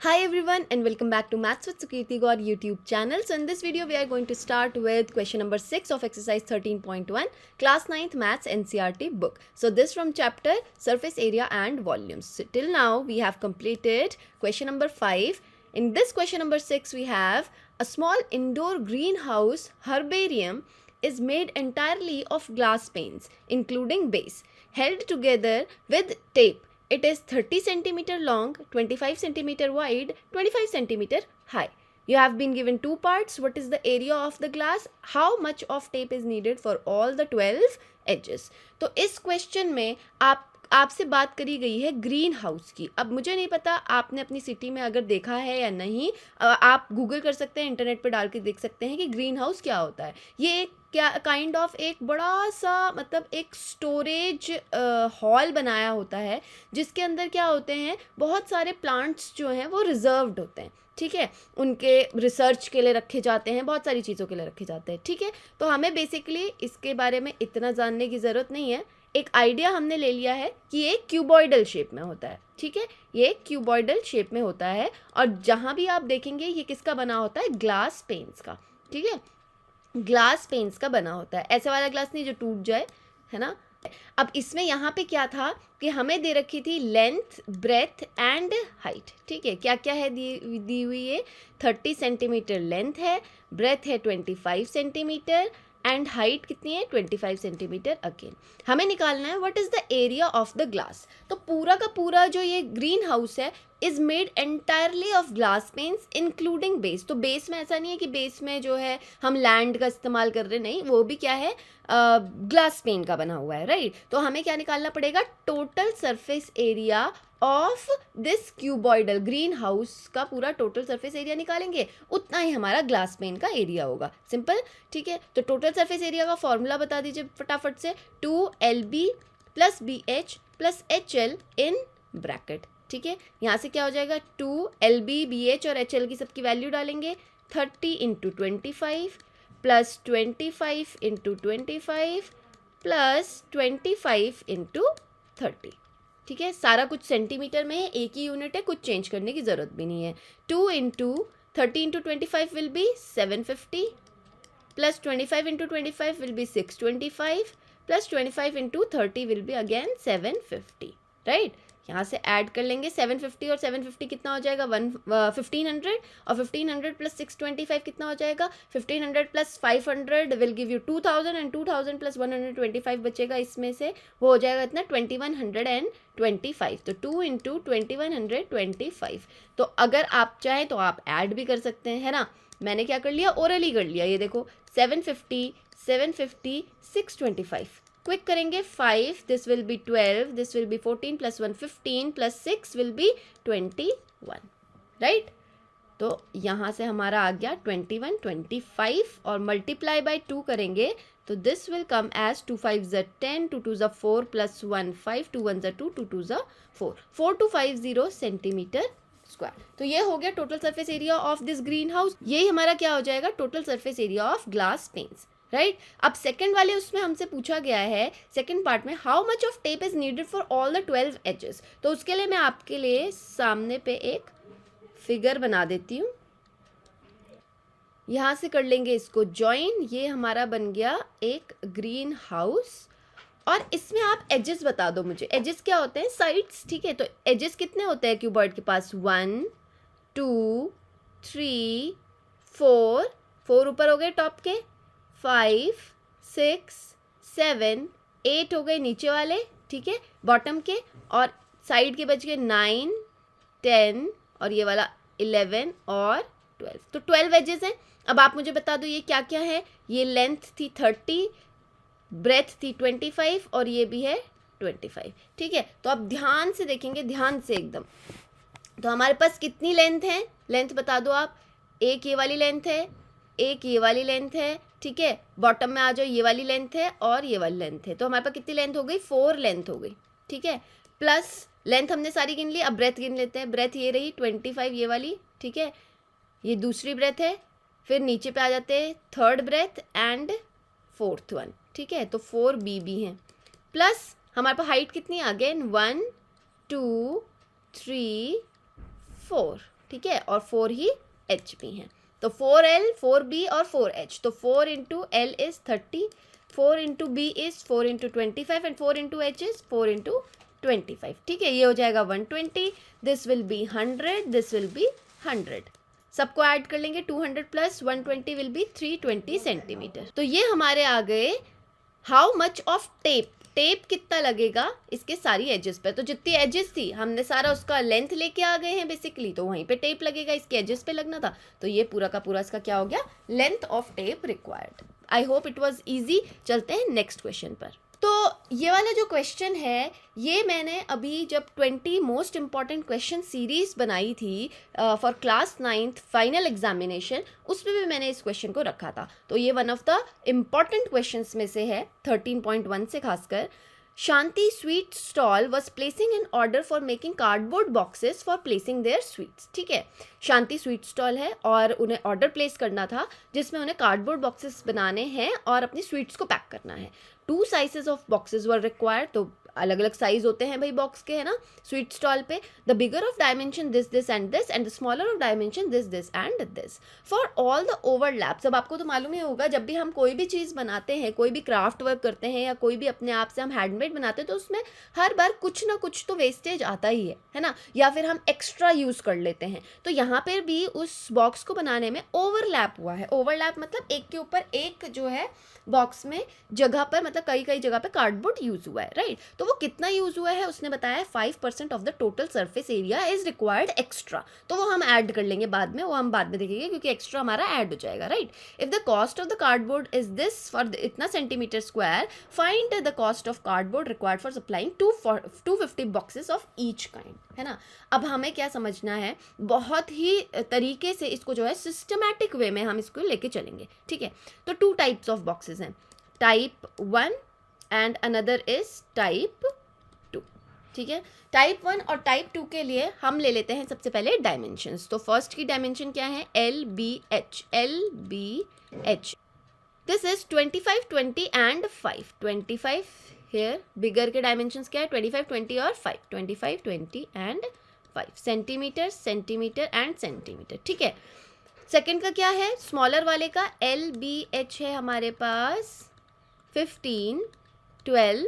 Hi everyone and welcome back to Maths with Sukirti God YouTube channel. So in this video we are going to start with question number 6 of exercise 13.1 class 9th Maths NCERT book. So this from chapter surface area and volumes. So till now we have completed question number 5. In this question number 6 we have a small indoor greenhouse herbarium is made entirely of glass panes including base held together with tape. It is 30 centimeter long, 25 centimeter wide, 25 centimeter high. You have been given two parts. What is the area of the glass? How much of tape is needed for all the 12 edges? तो इस question में आपसे बात करी गई है green house की. अब मुझे नहीं पता आपने अपनी सिटी में अगर देखा है या नहीं. आप गूगल कर सकते हैं, इंटरनेट पे डाल के देख सकते हैं कि ग्रीन हाउस क्या होता है. ये एक क्या काइंड ऑफ एक बड़ा सा मतलब एक स्टोरेज हॉल बनाया होता है जिसके अंदर क्या होते हैं, बहुत सारे प्लांट्स जो हैं वो रिजर्व्ड होते हैं. ठीक है, उनके रिसर्च के लिए रखे जाते हैं, बहुत सारी चीज़ों के लिए रखे जाते हैं. ठीक है, तो हमें बेसिकली इसके बारे में इतना जानने की ज़रूरत नहीं है. एक आइडिया हमने ले लिया है कि ये क्यूबॉइडल शेप में होता है. ठीक है, ये क्यूबॉइडल शेप में होता है और जहाँ भी आप देखेंगे ये किसका बना होता है, ग्लास पेन्स का. ठीक है, ग्लास पेन्स का बना होता है. ऐसे वाला ग्लास नहीं जो टूट जाए, है ना. अब इसमें यहाँ पे क्या था कि हमें दे रखी थी लेंथ, ब्रेथ एंड हाइट. ठीक है, क्या क्या है दी हुई है. 30 सेंटीमीटर लेंथ है, ब्रेथ है 25 सेंटीमीटर एंड हाइट कितनी है, 25 सेंटीमीटर. अगेन हमें निकालना है what is the area of the glass. तो पूरा का पूरा जो ये ग्रीन हाउस है is made entirely of glass panes including base. तो बेस में ऐसा नहीं है कि बेस में जो है हम लैंड का इस्तेमाल कर रहे, नहीं, वो भी क्या है, ग्लास पेन का बना हुआ है. राइट, तो हमें क्या निकालना पड़ेगा, total surface area of this cuboidal green house का पूरा टोटल सरफेस एरिया निकालेंगे, उतना ही हमारा ग्लास पेन का एरिया होगा. सिंपल. ठीक है, तो टोटल सरफेस एरिया का फॉर्मूला बता दीजिए फटाफट से. 2LB + BH + HL in bracket. ठीक है, यहाँ से क्या हो जाएगा, 2LB BH और HL की सबकी वैल्यू डालेंगे. 30 × 25 + 25 × 25 + 25 × 30. ठीक है, सारा कुछ सेंटीमीटर में है, एक ही यूनिट है, कुछ चेंज करने की ज़रूरत भी नहीं है. 2 × 30 × 25 will be 750 + 25 × 25 will be 625 + 25 × 30 will be again 750. Right, यहाँ से ऐड कर लेंगे. 750 और 750 कितना हो जाएगा, 1500 और 1500 + 625 कितना हो जाएगा, 1500 + 500 विल गिव यू 2000 एंड 2000 + 125 बचेगा इसमें से, वो हो जाएगा इतना 2125. तो 2 × 2125. तो अगर आप चाहें तो आप ऐड भी कर सकते हैं, है ना. मैंने क्या कर लिया, ओरली कर लिया. ये देखो 750 750 625. क्विक करेंगे. 5, this will B 12, this will B 14 + 1 15 + 6 will be 21. Right, तो यहाँ से हमारा आ गया 2125 और मल्टीप्लाई बाय 2 करेंगे तो this will come as 2 5 = 10, 2 2 = 4 + 1 5, 2 1 = 2, 2 2 = 4, 4250 centimetre square. तो ये हो गया total surface area of this green house. यही हमारा क्या हो जाएगा, total surface area of glass panes. Right, अब सेकंड वाले उसमें हमसे पूछा गया है सेकंड पार्ट में, how much of tape is needed for all the 12 edges. तो उसके लिए मैं आपके लिए सामने पे एक फिगर बना देती हूँ. यहाँ से कर लेंगे इसको ज्वाइन. ये हमारा बन गया एक ग्रीन हाउस और इसमें आप एजेस बता दो मुझे. एजेस क्या होते हैं, साइड्स. ठीक है, तो एजेस कितने होते हैं क्यूबॉइड के पास, 1 2 3 4 ऊपर हो गए टॉप के, 5 6 7 8 हो गए नीचे वाले. ठीक है, बॉटम के, और साइड के बच गए 9 10 और ये वाला 11 और 12. तो 12 एजेस हैं. अब आप मुझे बता दो ये क्या क्या है. ये लेंथ थी 30, ब्रेथ थी 25 और ये भी है 25. ठीक है, तो आप ध्यान से देखेंगे, ध्यान से एकदम. तो हमारे पास कितनी लेंथ है, लेंथ बता दो आप. एक ये वाली लेंथ है, एक ये वाली लेंथ है. ठीक है, बॉटम में आ जाओ, ये वाली लेंथ है और ये वाली लेंथ है. तो हमारे पास कितनी लेंथ हो गई, 4 लेंथ हो गई. ठीक है, प्लस लेंथ हमने सारी गिन ली. अब ब्रेथ गिन लेते हैं. ब्रेथ ये रही 25 ये वाली. ठीक है, ये दूसरी ब्रेथ है. फिर नीचे पे आ जाते हैं third breadth and fourth one. ठीक है, तो 4 BB हैं. प्लस हमारे पास हाइट कितनी, अगेन 1 2 3 4. ठीक है, और 4 ही h भी हैं, तो 4l 4b और 4h, तो 4 into l is 30, 4 into b is 4 into 25 and 4 into h is 4 into 25, ठीक है, ये हो जाएगा 120, this will B 100, this will B 100, सबको ऐड कर लेंगे, 200 प्लस 120 विल बी 320 सेंटीमीटर। तो ये हमारे आ गए how much of tape, tape कितना लगेगा इसके सारी एजेस पे, तो जितनी एजेस थी हमने सारा उसका लेंथ लेके आ गए हैं बेसिकली, तो वहीं पे टेप लगेगा, इसके एजेस पे लगना था, तो ये पूरा का पूरा इसका क्या हो गया, length of tape required. I hope it was easy. चलते हैं नेक्स्ट क्वेश्चन पर। तो ये वाला जो क्वेश्चन है ये मैंने अभी जब 20 मोस्ट इम्पॉर्टेंट क्वेश्चन सीरीज बनाई थी for class 9th final examination, उसमें भी मैंने इस क्वेश्चन को रखा था, तो ये one of the important questions में से है 13.1 से खासकर। Shanti sweet stall was placing an order for making cardboard boxes for placing their sweets, ठीक है, शांति स्वीट स्टॉल है और उन्हें ऑर्डर प्लेस करना था जिसमें उन्हें कार्डबोर्ड बॉक्सेस बनाने हैं और अपनी स्वीट्स को पैक करना है। 2 sizes of boxes were required, तो अलग अलग साइज होते हैं भाई बॉक्स के, है ना, स्वीट स्टॉल पे। The bigger of dimension this and the smaller of dimension this and this for all the overlaps. अब आपको तो मालूम ही होगा जब भी हम कोई भी चीज़ बनाते हैं, कोई भी क्राफ्ट वर्क करते हैं या कोई भी अपने आप से हम हैंडमेड बनाते हैं, तो उसमें हर बार कुछ ना कुछ तो वेस्टेज आता ही है ना, या फिर हम एक्स्ट्रा यूज़ कर लेते हैं। तो यहाँ पर भी उस बॉक्स को बनाने में ओवरलैप हुआ है। ओवरलैप मतलब एक के ऊपर एक जो है बॉक्स में जगह पर, मतलब कई कई जगह पे कार्डबोर्ड यूज हुआ है, राइट। तो वो कितना यूज हुआ है उसने बताया है 5% of the total surface area is required extra, तो वो हम ऐड कर लेंगे बाद में, वो हम बाद में देखेंगे क्योंकि एक्स्ट्रा हमारा ऐड हो जाएगा, right. If the cost of the cardboard is this for इतना centimetre square, find the cost of cardboard required for supplying 250 boxes of each kind, है ना। अब हमें क्या समझना है, बहुत ही तरीके से इसको जो है सिस्टमैटिक वे में हम इसको लेके चलेंगे, ठीक है। तो 2 टाइप्स ऑफ बॉक्सेस हैं, type 1 and another is type 2, ठीक है। टाइप 1 और टाइप 2 के लिए हम ले लेते हैं सबसे पहले डायमेंशंस। तो फर्स्ट की डायमेंशन क्या है, LBH, LBH, this is 25, 20 and 5, 25 here, bigger के डायमेंशंस क्या है, 25, 20 और 5, 25, 20 and 5 centimetre, centimetre and centimetre, ठीक है। सेकंड का क्या है, स्मॉलर वाले का LBH है हमारे पास 15, 12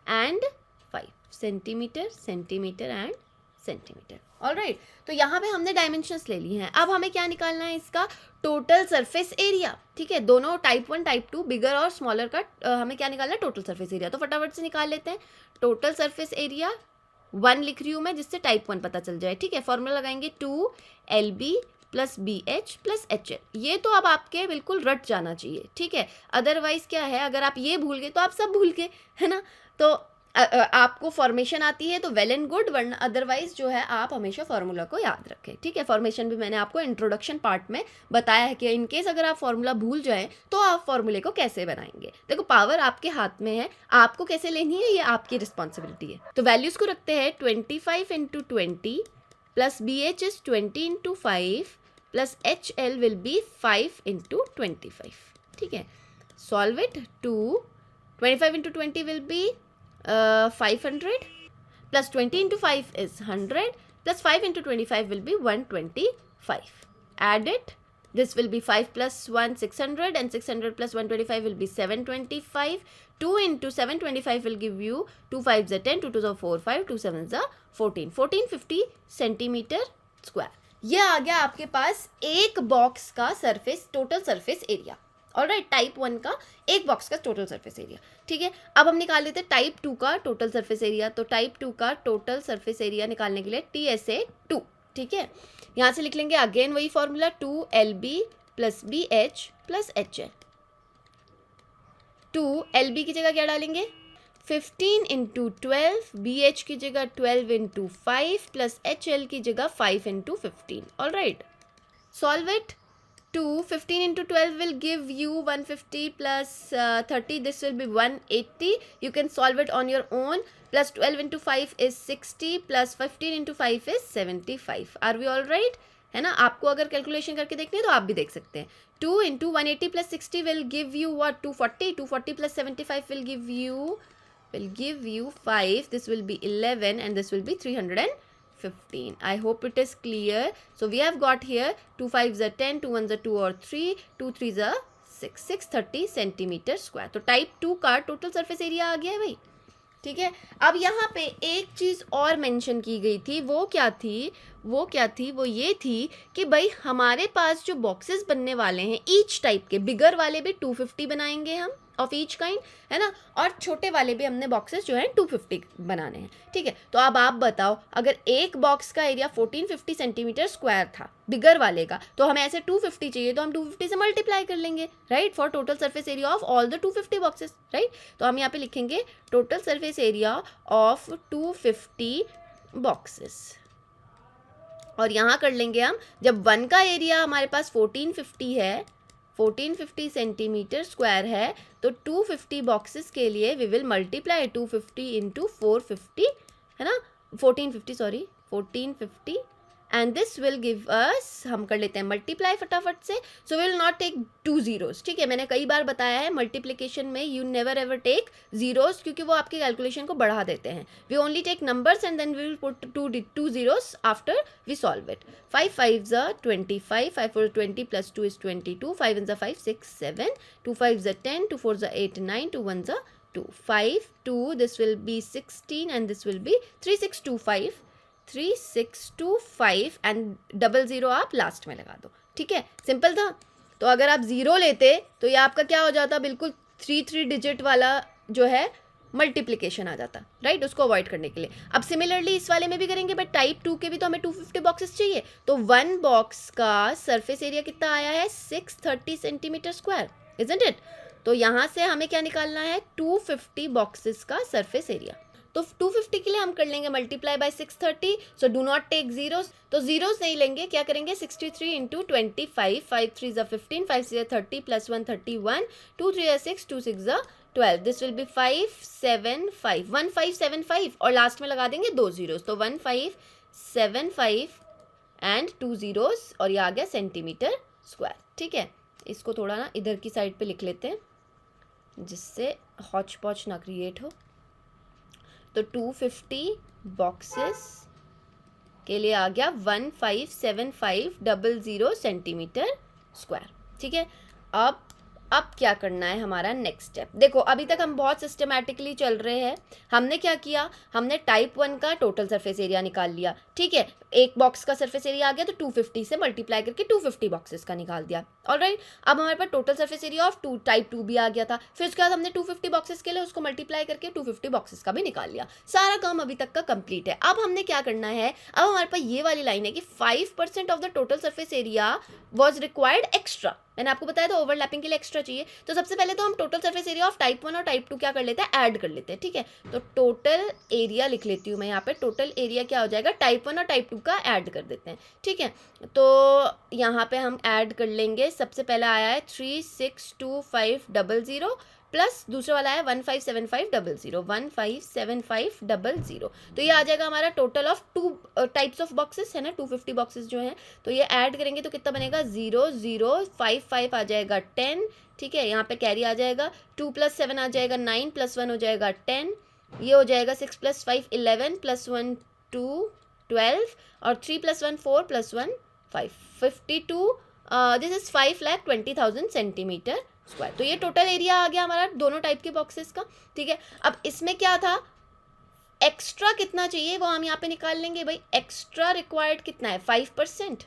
and 5 centimetre, centimetre and centimetre, alright. तो यहाँ पे हमने डायमेंशंस ले ली हैं। अब हमें क्या निकालना है, इसका टोटल सरफेस एरिया, ठीक है। दोनों टाइप 1 टाइप 2 बिगर और स्मॉलर का हमें क्या निकालना है, टोटल सरफेस एरिया। तो फटाफट से निकाल लेते हैं। टोटल सरफेस एरिया 1 लिख रही हूँ मैं जिससे टाइप 1 पता चल जाए, ठीक है। फॉर्मूला लगाएंगे 2LB plus BH plus HL, ये तो अब आपके बिल्कुल रट जाना चाहिए, ठीक है। अदरवाइज क्या है, अगर आप ये भूल गए तो आप सब भूल गए, है ना। तो आपको फॉर्मेशन आती है तो वेल एंड गुड, वरना अदरवाइज जो है आप हमेशा फार्मूला को याद रखें, ठीक है। फॉर्मेशन भी मैंने आपको इंट्रोडक्शन पार्ट में बताया है कि इन केस अगर आप फार्मूला भूल जाएं तो आप फार्मूले को कैसे बनाएंगे। देखो पावर आपके हाथ में है, आपको कैसे लेनी है ये आपकी रिस्पॉन्सिबिलिटी है। तो वैल्यूज को रखते हैं 25 into 20 plus BH is 20 into 5 plus HL will be 5 into 25, ठीक है। Solve it, 25 into 20 will be 500 plus 20 into 5 is 100 plus 5 into 25 will be 125. Add it. This will be 5 plus 1 600 and 600 plus 125 will be 725. 2 into 725 will give you 2 5s are 10, 2 2s are 4 5, 2 7s are 14. 1450 centimetre square. ये आ गया आपके पास एक box का surface, total surface area, alright. Type 1 का एक box का total surface area, ठीक है। अब हम निकाल लेते हैं टाइप 2 का टोटल सरफेस एरिया। तो टाइप 2 का टोटल सरफेस एरिया निकालने के लिए TSA2, ठीक है। यहाँ से लिख लेंगे अगेन वही formula 2LB plus BH plus HL। 2LB की जगह क्या डालेंगे, 15 इंटू 12, BH की जगह 12 इंटू 5 प्लस HL की जगह 5 into 15, alright. Solve it. 15 into 12 will give you 150 plus 30, this will be 180. You can solve it on your own. Plus 12 into 5 is 60 plus 15 into 5 is 75. Are we all right? है ना। आपको अगर calculation करके देखनी है तो आप भी देख सकते हैं। 2 into 180 plus 60 will give you what, 240. 240 plus 75 will give you 5. This will be 11 and this will be 350. 15. I hope it is clear. So we have got here 2 5s are 10, 2 1s are 2 or 3, 2 3s are 6, 630 centimetre square. तो type 2 का total surface area आ गया है भाई. ठीक है. अब यहाँ पे एक चीज़ और मेंशन की गई थी. वो क्या थी? वो ये थी कि भाई हमारे पास जो बॉक्सेस बनने वाले हैं ईच टाइप के, बिगर वाले भी 250 बनाएंगे हम ऑफ ईच काइंड, है ना, और छोटे वाले भी हमने बॉक्सेस जो है 250 बनाने हैं. ठीक है. तो अब आप बताओ, अगर एक बॉक्स का एरिया 1450 सेंटीमीटर स्क्वायर था बिगर वाले का, तो हमें ऐसे 250 चाहिए, तो हम 250 से मल्टीप्लाई कर लेंगे, right, for total surface area of all the 250 boxes, right. तो हम यहाँ पे लिखेंगे total surface area of 250 boxes. और यहाँ कर लेंगे हम, जब 1 का एरिया हमारे पास 1450 है, 1450 सेंटीमीटर स्क्वायर है, तो 250 बॉक्सेस के लिए वी विल मल्टीप्लाई 250 इंटू 450, है ना, 1450 and this will give us, हम कर लेते हैं मल्टीप्लाई फटाफट से. So will not take 2 zeros. ठीक है, मैंने कई बार बताया है मल्टीप्लिकेशन में you never ever take zeros, क्योंकि वो आपकी कैलकुलेशन को बढ़ा देते हैं. We only take numbers and then we will put 2 zeros after we solve it. 5 5s are 25, 5 4 20 plus 2 is 22, 5 1s are 5 6 7, 2 5s are 10, 2 4s are 8 9, 2 1s are 2 5 2, this will be 16 and this will be 3625 and 00 आप last में लगा दो. ठीक है, simple था. तो अगर आप 0 लेते तो ये आपका क्या हो जाता, बिल्कुल 3 डिजिट वाला जो है मल्टीप्लिकेशन आ जाता, राइट, उसको अवॉइड करने के लिए. अब सिमिलरली इस वाले में भी करेंगे, बट टाइप 2 के भी तो हमें 250 बॉक्सेस चाहिए. तो 1 बॉक्स का सरफेस एरिया कितना आया है? 630 सेंटीमीटर स्क्वायर, इजंट इट. तो यहाँ से हमें क्या निकालना है? 250 बॉक्सेस का सरफेस एरिया. तो 250 के लिए हम कर लेंगे multiply by 630. So do not take zeros. तो जीरोस नहीं लेंगे, क्या करेंगे? 63 into 25, 5 3 15, 5 6 30 plus 1 31, 2 3 6, 2 6 12. This will be 575, 1575 और लास्ट में लगा देंगे 2 zeros. तो 1575 एंड 2 zeros और ये आ गया सेंटीमीटर स्क्वायर. ठीक है, इसको थोड़ा ना इधर की साइड पे लिख लेते हैं जिससे हॉच पॉच ना क्रिएट हो. तो 250 बॉक्सेस के लिए आ गया 157500 सेंटीमीटर स्क्वायर. ठीक है, अब क्या करना है हमारा नेक्स्ट स्टेप. देखो अभी तक हम बहुत सिस्टमैटिकली चल रहे हैं. हमने क्या किया, हमने टाइप 1 का टोटल सरफेस एरिया निकाल लिया. ठीक है, एक बॉक्स का सरफेस एरिया आ गया तो 250 से मल्टीप्लाई करके 250 बॉक्सेस का निकाल दिया. ऑलराइट, अब हमारे पास total surface area of type 2 भी आ गया था. फिर उसके बाद हमने 250 बॉक्सेस के लिए उसको मल्टीप्लाई करके 250 बॉक्सेस का भी निकाल लिया. सारा काम अभी तक का कंप्लीट है. अब हमने क्या करना है, अब हमारे पास ये वाली लाइन है कि 5% of the total surface area was required extra. मैंने आपको बताया था ओवरलैपिंग के लिए एक्स्ट्रा चाहिए. तो सबसे पहले तो हम total surface area of type 1 और टाइप 2 क्या कर लेते हैं, ऐड कर लेते हैं. ठीक है, तो टोटल एरिया लिख लेती हूँ मैं यहाँ पे. टोटल एरिया क्या हो जाएगा, टाइप 1 और टाइप 2 का ऐड कर देते हैं. ठीक है, तो यहाँ पे हम ऐड कर लेंगे. सबसे पहला आया है 362500 प्लस दूसरा वाला है 157500, 157500. तो ये आ जाएगा हमारा total of 2 types of boxes है ना, 250 बॉक्सेस जो हैं. तो ये ऐड करेंगे तो कितना बनेगा, 0055 आ जाएगा 10. ठीक है, यहाँ पे कैरी आ जाएगा. 2 + 7 आ जाएगा 9 + 1 हो जाएगा 10. ये हो जाएगा 6 + 5 11 + 1 2 12 और 3 + 1 4 + 1 5 52. This is 5,20,000 centimetre square. तो ये टोटल एरिया आ गया हमारा दोनों टाइप के बॉक्सेस का. ठीक है, अब इसमें क्या था, एक्स्ट्रा कितना चाहिए वो हम यहाँ पे निकाल लेंगे. भाई एक्स्ट्रा रिक्वायर्ड कितना है, 5%.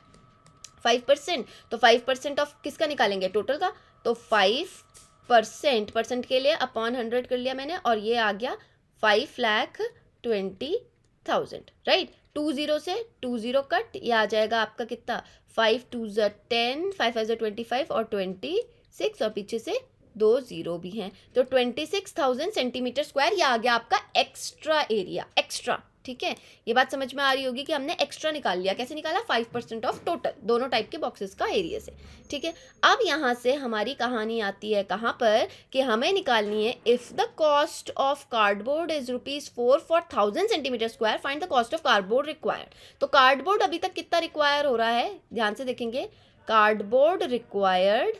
तो 5% ऑफ किसका निकालेंगे, टोटल का. तो 5% के लिए अपॉन 100 कर लिया मैंने और ये आ गया 5,20,000. राइट, 2 0 से 2 0 कट, ये आ जाएगा आपका कितना, 5 2 10, 5 5 25 और 26 और पीछे से 2 0 भी हैं. तो 26,000 सेंटीमीटर स्क्वायर ये आ गया आपका एक्स्ट्रा एरिया. एक्स्ट्रा, ठीक है, ये बात समझ में आ रही होगी कि हमने एक्स्ट्रा निकाल लिया. कैसे निकाला, 5% ऑफ टोटल दोनों टाइप के बॉक्सेस का एरिया से. ठीक है, अब यहाँ से हमारी कहानी आती है कहाँ पर, कि हमें निकालनी है if the cost of cardboard is ₹4 for 1000 centimetre square, find the cost of cardboard required. तो कार्डबोर्ड अभी तक कितना रिक्वायर हो रहा है, ध्यान से देखेंगे. Cardboard required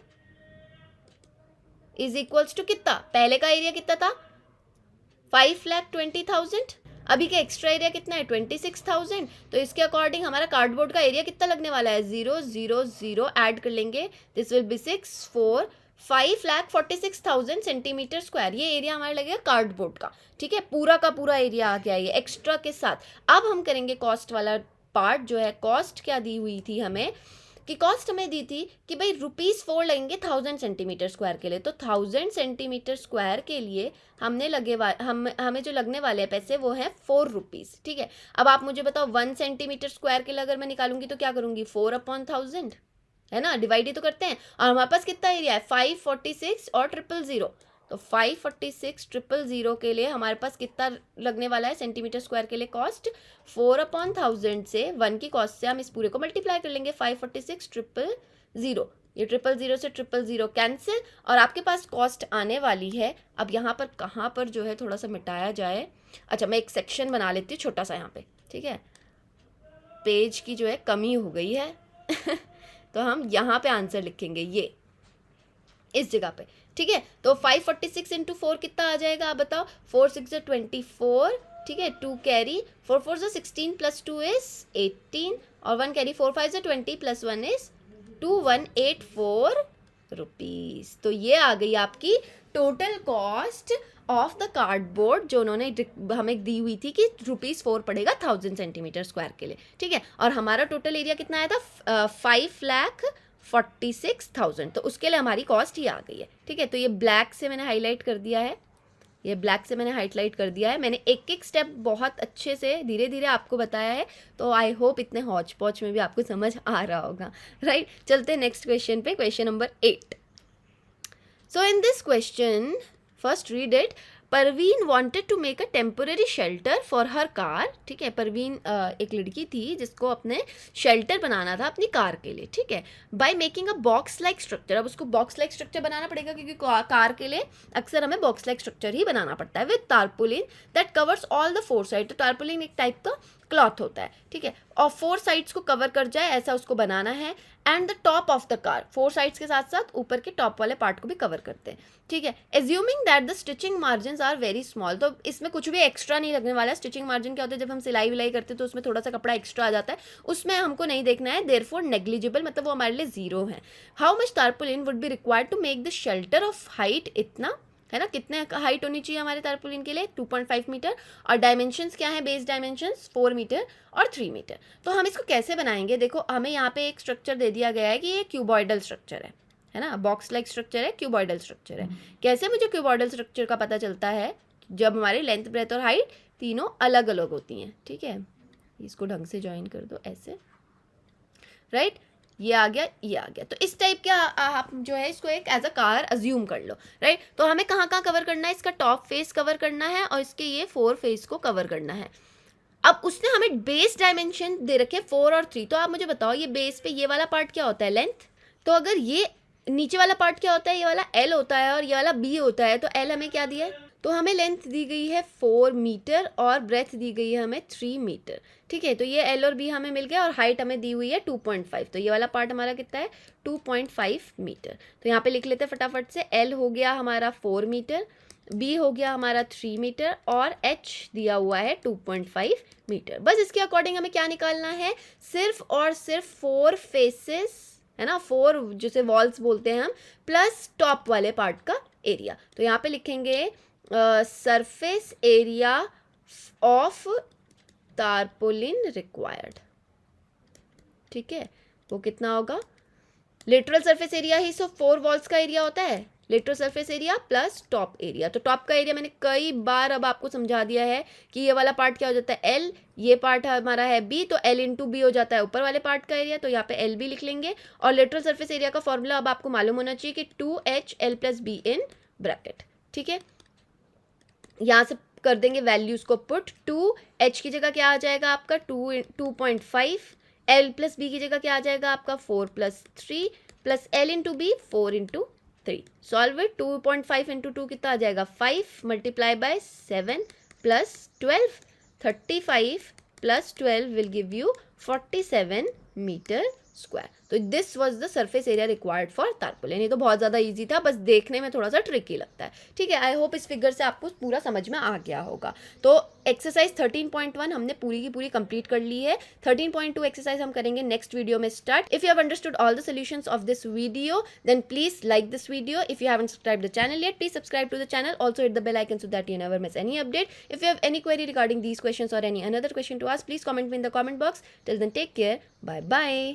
is equals to कितना, पहले का एरिया कितना था, 5,20,000 अभी का एक्स्ट्रा एरिया कितना है 26,000, तो इसके अकॉर्डिंग हमारा कार्डबोर्ड का एरिया कितना लगने वाला है 0 0 0 ऐड कर लेंगे, this will B 6 4 5,46,000 centimetre square, ये एरिया हमारा लगेगा कार्डबोर्ड का। ठीक है, पूरा का पूरा एरिया आ गया ये एक्स्ट्रा के साथ। अब हम करेंगे कॉस्ट वाला पार्ट जो है। कॉस्ट क्या दी हुई थी हमें, कि कॉस्ट हमें दी थी कि भाई ₹4 लगेंगे 1000 सेंटीमीटर स्क्वायर के लिए, तो 1000 सेंटीमीटर स्क्वायर के लिए हमें जो लगने वाले हैं पैसे वो हैं ₹4। ठीक है, अब आप मुझे बताओ 1 सेंटीमीटर स्क्वायर के लिए अगर मैं निकालूंगी तो क्या करूंगी 4/1000, है ना, डिवाइड ही तो करते हैं। और हमारे पास कितना एरिया है 546 और 000, तो 546,000 के लिए हमारे पास कितना लगने वाला है सेंटीमीटर स्क्वायर के लिए कॉस्ट, 4/1000 से 1 की कॉस्ट से हम इस पूरे को मल्टीप्लाई कर लेंगे 546,000, ये 000 से 000 कैंसिल, और आपके पास कॉस्ट आने वाली है। अब यहाँ पर कहाँ पर जो है थोड़ा सा मिटाया जाए, अच्छा मैं एक सेक्शन बना लेती हूँ छोटा सा यहाँ पे, ठीक है, पेज की जो है कमी हो गई है तो हम यहाँ पे आंसर लिखेंगे ये इस जगह पे। ठीक है, तो 546 इंटू 4 कितना आ जाएगा आप बताओ, 4 6 24, ठीक है, 2 कैरी, 4 4 16 प्लस 2 इज 18 और 1 कैरी, 4 5 20 प्लस 1 इज 2184 रुपीज़। तो ये आ गई आपकी total cost of the cardboard जो उन्होंने हमें दी हुई थी कि ₹4 पड़ेगा 1000 सेंटीमीटर स्क्वायर के लिए। ठीक है, और हमारा टोटल एरिया कितना आया था 5,46,000, तो उसके लिए हमारी कॉस्ट ही आ गई है। ठीक है, तो ये ब्लैक से मैंने हाईलाइट कर दिया है, ये ब्लैक से मैंने हाईलाइट कर दिया है। मैंने एक एक स्टेप बहुत अच्छे से धीरे धीरे आपको बताया है, तो आई होप इतने हौच पौच में भी आपको समझ आ रहा होगा। राइट, चलते हैं नेक्स्ट क्वेश्चन पे, question number 8। So in this question, first read it. Parveen wanted to make a temporary shelter for her car. ठीक है, परवीन एक लड़की थी जिसको अपने शेल्टर बनाना था अपनी कार के लिए। ठीक है, by making a box like structure. अब उसको बॉक्स लाइक स्ट्रक्चर बनाना पड़ेगा क्योंकि कार के लिए अक्सर हमें बॉक्स लाइक स्ट्रक्चर ही बनाना पड़ता है, with tarpaulin that covers all the 4 side. तो टारपोलिन एक टाइप का क्लॉथ होता है, ठीक है, और 4 साइड्स को कवर कर जाए ऐसा उसको बनाना है। And the top of the car, 4 sides के साथ साथ ऊपर के टॉप वाले पार्ट को भी कवर करते हैं। ठीक है, assuming that the stitching margin are very small, तो इसमें कुछ भी एक्स्ट्रा नहीं लगने वाला है। स्टिचिंग मार्जिन क्या होता है, जब हम सिलाई विलाई करते हैं तो उसमें थोड़ा सा कपड़ा एक्स्ट्रा आ जाता है, उसमें हमको नहीं देखना है, देयरफॉर नेग्लिजिबल, मतलब वो हमारे लिए 0 है। How much tarpaulin would be required to make the shelter of height, इतना है ना, कितने हाइट होनी चाहिए हमारे टारपोलिन के लिए 2.5 मीटर, और डायमेंशंस क्या है, बेस डायमेंशंस 4 मीटर और 3 मीटर। तो हम इसको कैसे बनाएंगे, देखो हमें यहाँ पे एक स्ट्रक्चर दे दिया गया है कि ये क्यूबॉइडल स्ट्रक्चर है ना, बॉक्स लाइक स्ट्रक्चर है, क्यूबॉइडल स्ट्रक्चर है। कैसे मुझे क्यूबॉइडल स्ट्रक्चर का पता चलता है, जब हमारे लेंथ ब्रेथ और हाइट तीनों अलग अलग होती हैं। ठीक है, इसको ढंग से ज्वाइन कर दो ऐसे, राइट, ये आ गया, ये आ गया। तो इस टाइप के आप जो है इसको एक एज अ कार अज्यूम कर लो। राइट, तो हमें कहाँ कहाँ कवर करना है, इसका टॉप फेस कवर करना है और इसके ये 4 फेस को कवर करना है। अब उसने हमें बेस डायमेंशन दे रखे 4 और 3, तो आप मुझे बताओ ये बेस पे ये वाला पार्ट क्या होता है, लेंथ। तो अगर ये नीचे वाला पार्ट क्या होता है, ये वाला L होता है और ये वाला B होता है, तो L हमें क्या दिया है, तो हमें लेंथ दी गई है 4 मीटर और ब्रेथ दी गई है हमें 3 मीटर। ठीक है, तो ये L और B हमें मिल गया और हाइट हमें दी हुई है 2.5, तो ये वाला पार्ट हमारा कितना है 2.5 मीटर। तो यहाँ पे लिख लेते हैं फटाफट से, L हो गया हमारा 4 मीटर, B हो गया हमारा 3 मीटर और H दिया हुआ है 2.5 मीटर। बस इसके अकॉर्डिंग हमें क्या निकालना है, सिर्फ और सिर्फ 4 फेसेस, है ना, 4 जिसे वॉल्स बोलते हैं हम, प्लस टॉप वाले पार्ट का एरिया। तो यहाँ पे लिखेंगे surface area of tarpaulin required. ठीक है, वो कितना होगा, लिटरल सरफेस एरिया ही सो 4 वॉल्स का एरिया होता है, literal surface area plus top area. तो टॉप का एरिया मैंने कई बार अब आपको समझा दिया है कि ये वाला पार्ट क्या हो जाता है L, ये पार्ट हमारा है B, तो L इंटू B हो जाता है ऊपर वाले पार्ट का एरिया, तो यहाँ पे LB लिख लेंगे। और लिटरल सरफेस एरिया का फॉर्मूला अब आपको मालूम होना चाहिए कि 2HL plus B in bracket. ठीक है, यहाँ से कर देंगे वैल्यूज को पुट, 2H की जगह क्या आ जाएगा आपका 2.5, L प्लस B की जगह क्या आ जाएगा आपका 4 plus 3 plus L into B 4 into 3। Solve it, 2.5 into 2 कितना आ जाएगा 5 multiply by 7 plus 12, 35 plus 12 will give you 47 metre square. तो this was the surface area required for tarpaulin. ये तो बहुत ज़्यादा इजी था, बस देखने में थोड़ा सा ट्रिकी लगता है। ठीक है, आई होप इस फिगर से आपको पूरा समझ में आ गया होगा। तो एक्सरसाइज 13.1 हमने पूरी की पूरी कंप्लीट कर ली है। 13.2 एक्सरसाइज हम करेंगे नेक्स्ट वीडियो में start. If you have understood all the solutions of this video, then please like this video. If you haven't subscribed the channel yet, please subscribe to the channel. Also hit the bell icon so that you never miss any update. If you have any query regarding these questions or any another question to ask, please comment me in the comment box. Till then, take care. Bye bye.